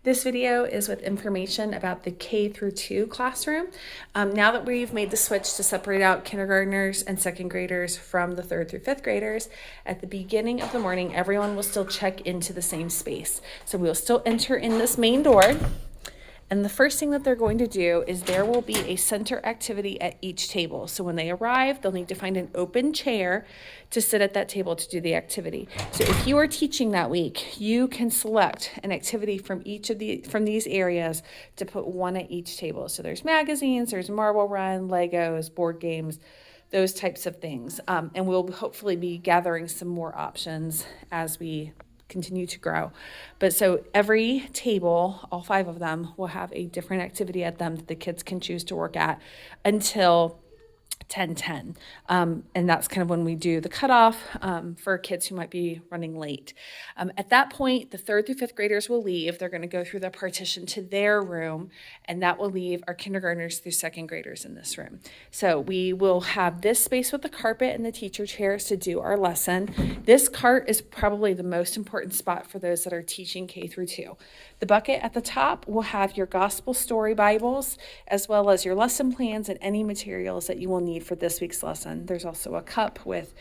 This video is with information about the K through 2 classroom. Now that we've made the switch to separate out kindergartners and second graders from the 3rd through 5th graders, at the beginning of the morning, everyone will still check into the same space. So we'll still enter in this main door. And the first thing that they're going to do is there will be a center activity at each table. So when they arrive, they'll need to find an open chair to sit at that table to do the activity. So if you are teaching that week, you can select an activity from these areas to put one at each table. So there's magazines, there's Marble Run, Legos, board games, those types of things. And we'll hopefully be gathering some more options as we continue to grow. But so every table, all 5 of them, will have a different activity at them that the kids can choose to work at until 10:10. And that's kind of when we do the cutoff for kids who might be running late. At that point, the 3rd through 5th graders will leave. They're going to go through the partition to their room, and that will leave our kindergartners through 2nd graders in this room. So we will have this space with the carpet and the teacher chairs to do our lesson. This cart is probably the most important spot for those that are teaching K through 2. The bucket at the top will have your gospel story Bibles, as well as your lesson plans and any materials that you will need for this week's lesson. There's also a cup with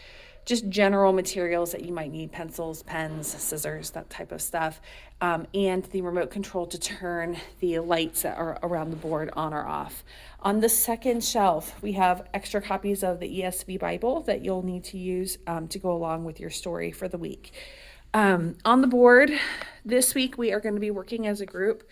just general materials that you might need: pencils, pens, scissors, that type of stuff, and the remote control to turn the lights that are around the board on or off. On the second shelf, we have extra copies of the ESV Bible that you'll need to use to go along with your story for the week. On the board this week, we are going to be working as a group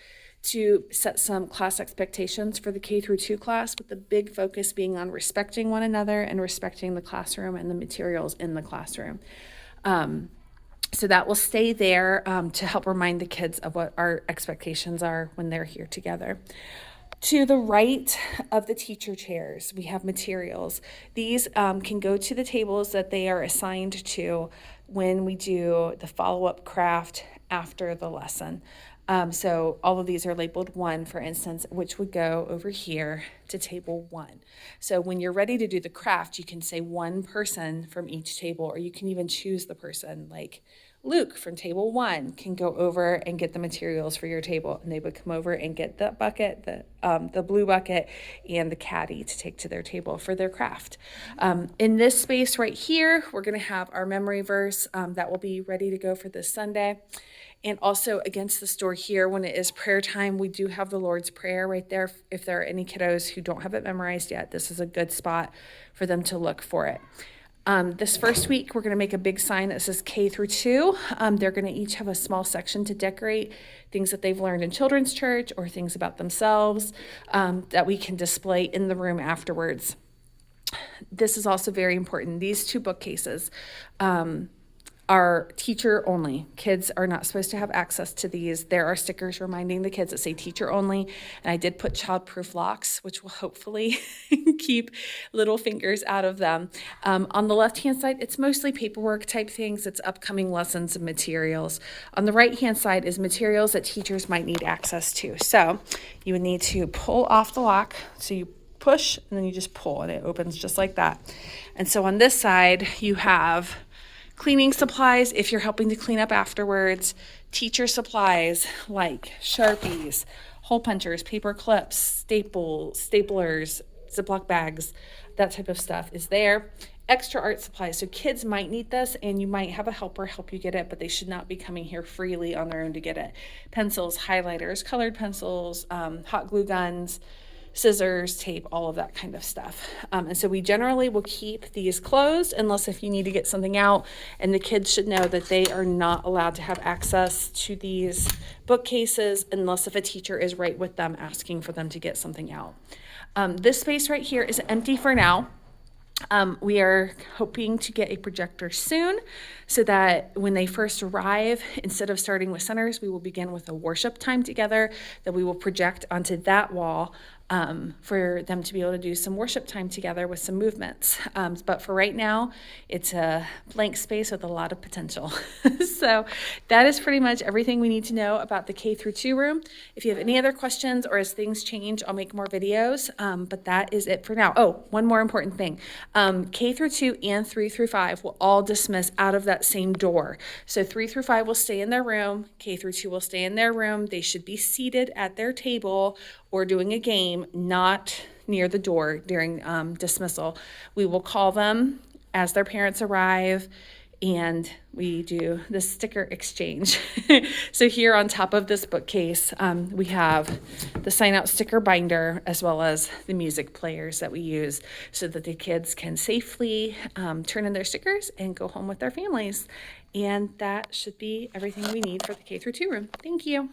to set some class expectations for the K through 2 class, with the big focus being on respecting one another and respecting the classroom and the materials in the classroom. So that will stay there to help remind the kids of what our expectations are when they're here together. To the right of the teacher chairs, we have materials. These can go to the tables that they are assigned to when we do the follow-up craft after the lesson. So all of these are labeled 1, for instance, which would go over here to table 1. So when you're ready to do the craft, you can say one person from each table, or you can even choose the person, like Luke from table 1 can go over and get the materials for your table, and they would come over and get the bucket, the blue bucket, and the caddy to take to their table for their craft. In this space right here, we're going to have our memory verse that will be ready to go for this Sunday. And also against this door here, when it is prayer time, we do have the Lord's Prayer right there. If there are any kiddos who don't have it memorized yet, this is a good spot for them to look for it. This first week, we're going to make a big sign that says K through 2. They're going to each have a small section to decorate things that they've learned in children's church or things about themselves that we can display in the room afterwards. This is also very important. These 2 bookcases are teacher only. Kids are not supposed to have access to these. There are stickers reminding the kids that say teacher only. And I did put child-proof locks, which will hopefully keep little fingers out of them. On the left-hand side, it's mostly paperwork type things. It's upcoming lessons and materials. On the right-hand side is materials that teachers might need access to. So you would need to pull off the lock. So you push and then you just pull and it opens just like that. And so on this side, you have cleaning supplies if you're helping to clean up afterwards, teacher supplies like Sharpies, hole punchers, paper clips, staplers, Ziploc bags, that type of stuff is there. Extra art supplies. So kids might need this, and you might have a helper help you get it, but they should not be coming here freely on their own to get it. Pencils, highlighters, colored pencils, hot glue guns, scissors, tape, all of that kind of stuff. And so we generally will keep these closed unless if you need to get something out, and the kids should know that they are not allowed to have access to these bookcases unless if a teacher is right with them asking for them to get something out. This space right here is empty for now. We are hoping to get a projector soon so that when they first arrive, instead of starting with centers, we will begin with a worship time together that we will project onto that wall for them to be able to do some worship time together with some movements. But for right now, it's a blank space with a lot of potential. So that is pretty much everything we need to know about the K through 2 room. If you have any other questions or as things change, I'll make more videos. But that is it for now. Oh, one more important thing. K through 2 and 3 through 5 will all dismiss out of that same door. So 3 through 5 will stay in their room. K through 2 will stay in their room. They should be seated at their table or doing a game, not near the door during dismissal. We will call them as their parents arrive, and we do the sticker exchange. So here on top of this bookcase, we have the sign out sticker binder as well as the music players that we use so that the kids can safely turn in their stickers and go home with their families. And that should be everything we need for the K through 2 room. Thank you.